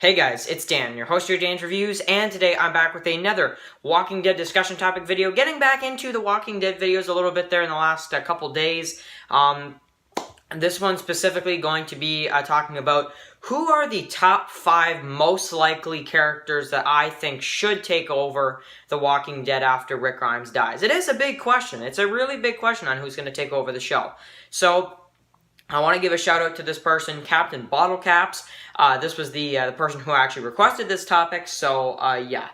Hey guys, it's Dan, your host of your Dan's Reviews, and today I'm back with another Walking Dead discussion topic video. Getting back into the Walking Dead videos a little bit there in the last couple days. This one's specifically going to be talking about who are the top 5 most likely characters that I think should take over The Walking Dead after Rick Grimes dies. It is a big question. It's a really big question on who's going to take over the show. So I want to give a shout out to this person, Captain Bottlecaps. This was the person who actually requested this topic, so yeah.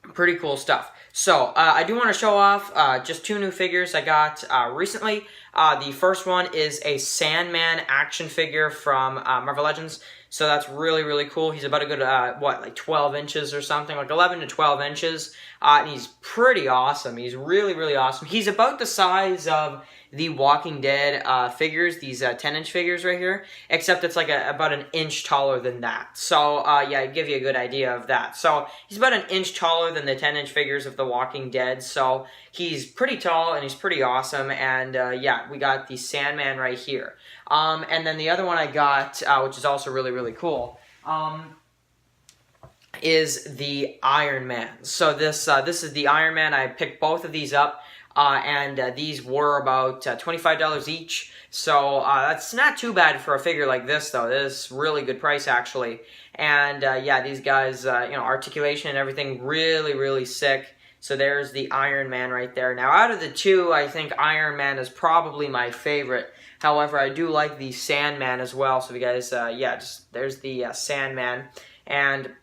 Pretty cool stuff. So, I do want to show off just 2 new figures I got recently. The first one is a Sandman action figure from Marvel Legends. So that's really, really cool. He's about a good, like 12 inches or something, like 11 to 12 inches. And he's pretty awesome. He's really, really awesome. He's about the size of the Walking Dead figures, these 10-inch figures right here, except it's like about an inch taller than that. So, yeah, I'd give you a good idea of that. So, he's about an inch taller than the 10-inch figures of The Walking Dead, so he's pretty tall and he's pretty awesome, and yeah, we got the Sandman right here. And then the other one I got, which is also really, really cool, is the Iron Man. So this is the Iron Man. I picked both of these up. And these were about $25 each, so that's not too bad for a figure like this, though. This is really good price, actually. And yeah, these guys, you know, articulation and everything, really, really sick. So there's the Iron Man right there. Now, out of the 2, I think Iron Man is probably my favorite. However, I do like the Sandman as well. So, you guys, yeah, there's the Sandman, and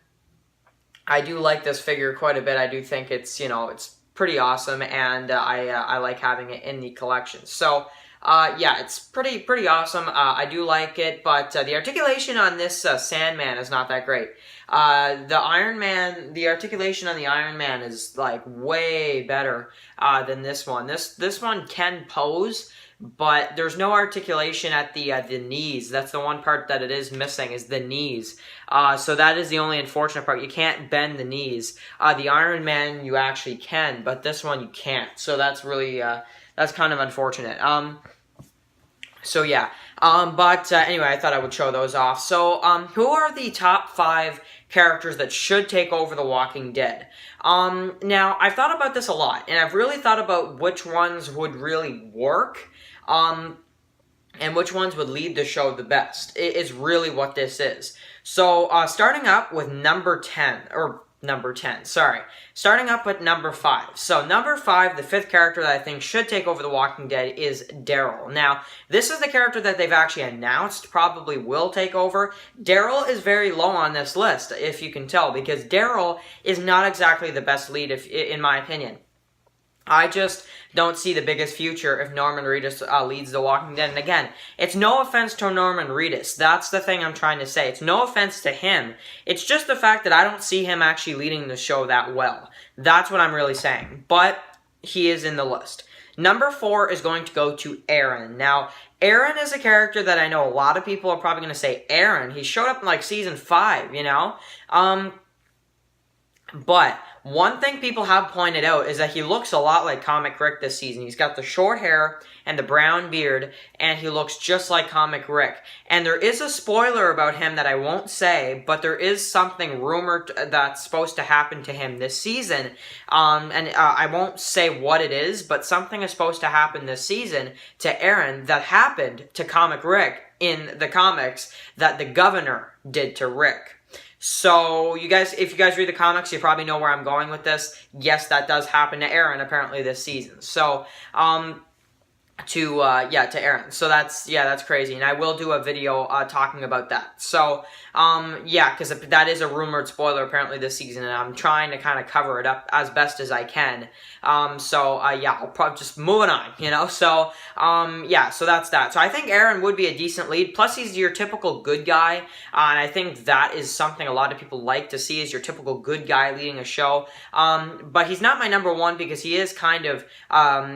I do like this figure quite a bit. I do think it's, you know, it's pretty awesome, and I like having it in the collection. So, yeah, it's pretty awesome. I do like it, but the articulation on this Sandman is not that great. The articulation on the Iron Man is like way better than this one. This one can pose, but there's no articulation at the knees. That's the one part that it is missing, is the knees. So that is the only unfortunate part. You can't bend the knees. The Iron Man you actually can, but this one you can't. So that's really that's kind of unfortunate. So yeah. But anyway, I thought I would show those off. So who are the top 5 characters that should take over The Walking Dead? Now, I've thought about this a lot, and I've really thought about which ones would really work, and which ones would lead the show the best. It is really what this is. So, starting up with number 10, starting up with number 5. So, number 5, the 5th character that I think should take over The Walking Dead is Daryl. Now, this is the character that they've actually announced probably will take over. Daryl is very low on this list, if you can tell, because Daryl is not exactly the best lead, in my opinion. I just don't see the biggest future if Norman Reedus leads The Walking Dead. And again, it's no offense to Norman Reedus. That's the thing I'm trying to say. It's no offense to him. It's just the fact that I don't see him actually leading the show that well. That's what I'm really saying. But he is in the list. Number 4 is going to go to Aaron. Now, Aaron is a character that I know a lot of people are probably going to say, Aaron, he showed up in like season 5, you know? But one thing people have pointed out is that he looks a lot like Comic Rick this season. He's got the short hair and the brown beard, and he looks just like Comic Rick. And there is a spoiler about him that I won't say, but there is something rumored that's supposed to happen to him this season. I won't say what it is, but something is supposed to happen this season to Aaron that happened to Comic Rick in the comics that the governor did to Rick. So, you guys, if you guys read the comics, you probably know where I'm going with this. Yes, that does happen to Aaron, apparently, this season. So, to Aaron. So that's crazy. And I will do a video talking about that. So, yeah, because that is a rumored spoiler apparently this season, and I'm trying to kind of cover it up as best as I can. Yeah, I'll probably just moving on, you know. So, yeah, so that's that. So I think Aaron would be a decent lead. Plus, he's your typical good guy, and I think that is something a lot of people like to see, is your typical good guy leading a show. But he's not my number 1 because he is kind of,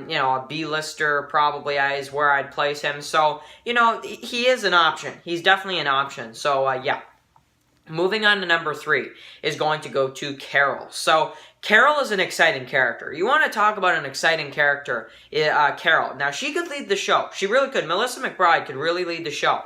you know, a B-lister probably is where I'd place him. So, you know, he is an option. He's definitely an option. So, yeah. Moving on to number 3 is going to go to Carol. So, Carol is an exciting character. You want to talk about an exciting character, Carol. Now, she could lead the show. She really could. Melissa McBride could really lead the show.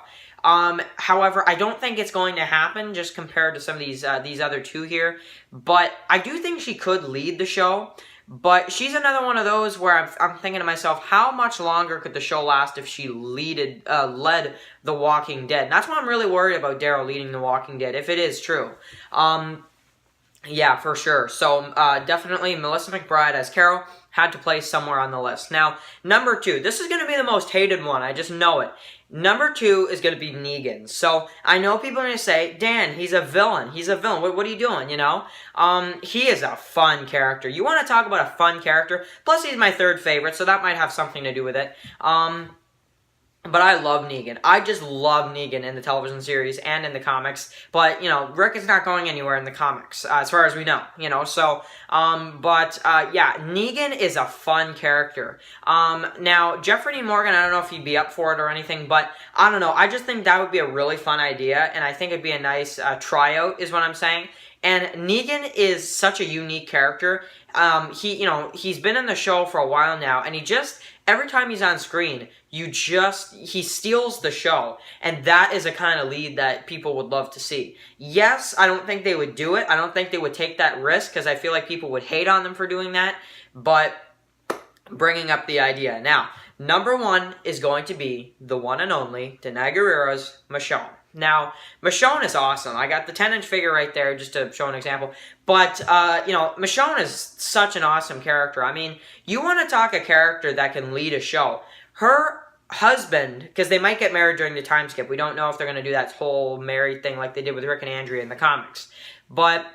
However, I don't think it's going to happen just compared to some of these other two here. But I do think she could lead the show. But she's another one of those where I'm thinking to myself, how much longer could the show last if she led The Walking Dead? And that's why I'm really worried about Daryl leading The Walking Dead, if it is true. Yeah, for sure. So, definitely Melissa McBride as Carol had to place somewhere on the list. Now, number 2. This is going to be the most hated one. I just know it. Number 2 is going to be Negan. So, I know people are going to say, Dan, he's a villain. He's a villain. What are you doing, you know? He is a fun character. You want to talk about a fun character? Plus, he's my 3rd favorite, so that might have something to do with it. But I love Negan. I just love Negan in the television series and in the comics. But, you know, Rick is not going anywhere in the comics, as far as we know, you know. So, yeah, Negan is a fun character. Now, Jeffrey Dean Morgan, I don't know if he'd be up for it or anything, but I don't know. I just think that would be a really fun idea, and I think it'd be a nice tryout, is what I'm saying. And Negan is such a unique character. He's been in the show for a while now, and every time he's on screen, he steals the show. And that is a kind of lead that people would love to see. Yes, I don't think they would do it. I don't think they would take that risk, because I feel like people would hate on them for doing that. But bringing up the idea. Now, number 1 is going to be the one and only Denai Guerrero's Michonne. Now, Michonne is awesome. I got the 10-inch figure right there just to show an example. But, Michonne is such an awesome character. I mean, you want to talk a character that can lead a show. Her husband, because they might get married during the time skip. We don't know if they're going to do that whole married thing like they did with Rick and Andrea in the comics. But,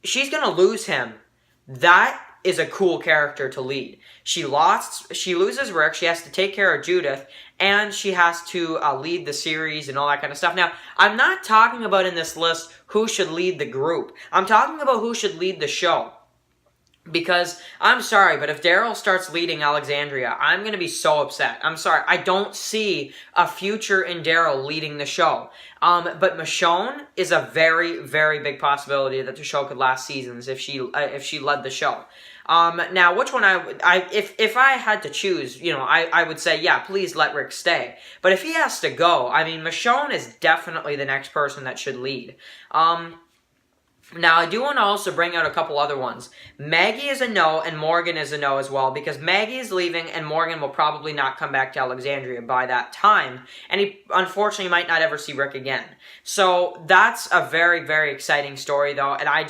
she's going to lose him. That is a cool character to lead. She loses Rick, she has to take care of Judith, and she has to lead the series and all that kind of stuff. Now, I'm not talking about in this list who should lead the group. I'm talking about who should lead the show. Because, I'm sorry, but if Daryl starts leading Alexandria, I'm going to be so upset. I'm sorry, I don't see a future in Daryl leading the show. But Michonne is a very, very big possibility that the show could last seasons if she led the show. Now, which one if I had to choose, I would say, yeah, please let Rick stay. But if he has to go, I mean, Michonne is definitely the next person that should lead. Now, I do want to also bring out a couple other ones. Maggie is a no, and Morgan is a no as well, because Maggie is leaving, and Morgan will probably not come back to Alexandria by that time, and he, unfortunately, might not ever see Rick again. So, that's a very, very exciting story, though, and I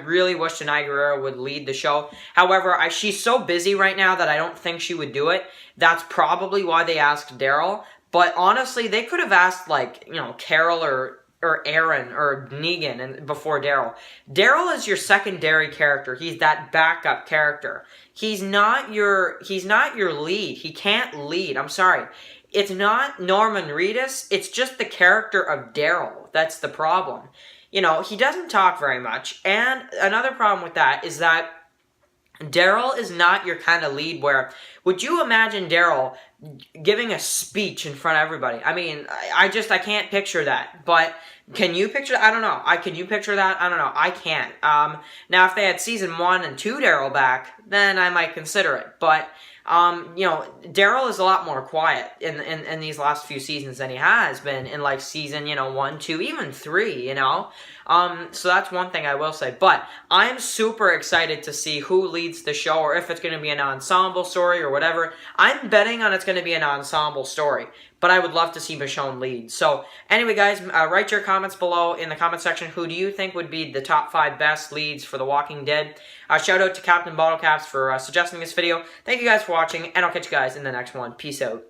really wish Denai Guerrero would lead the show. However, she's so busy right now that I don't think she would do it. That's probably why they asked Daryl, but honestly, they could have asked, Carol or Aaron or Negan and before Daryl. Daryl is your secondary character. He's that backup character. He's not your lead. He can't lead. I'm sorry. It's not Norman Reedus. It's just the character of Daryl. That's the problem. He doesn't talk very much. And another problem with that is that Daryl is not your kind of lead where, would you imagine Daryl giving a speech in front of everybody? I mean, I can't picture that. But can you picture that? I don't know. Can you picture that? I don't know. I can't. Now, if they had season 1 and 2 Daryl back, then I might consider it. But, Daryl is a lot more quiet in these last few seasons than he has been in, season, 1, 2, even 3, So that's one thing I will say. But I'm super excited to see who leads the show, or if it's going to be an ensemble story or whatever. I'm betting on it's going to be an ensemble story. But I would love to see Michonne lead. So, anyway, guys, write your comments below in the comment section. Who do you think would be the top 5 best leads for The Walking Dead? Shout out to Captain Bottlecaps for suggesting this video. Thank you guys for watching, and I'll catch you guys in the next one. Peace out.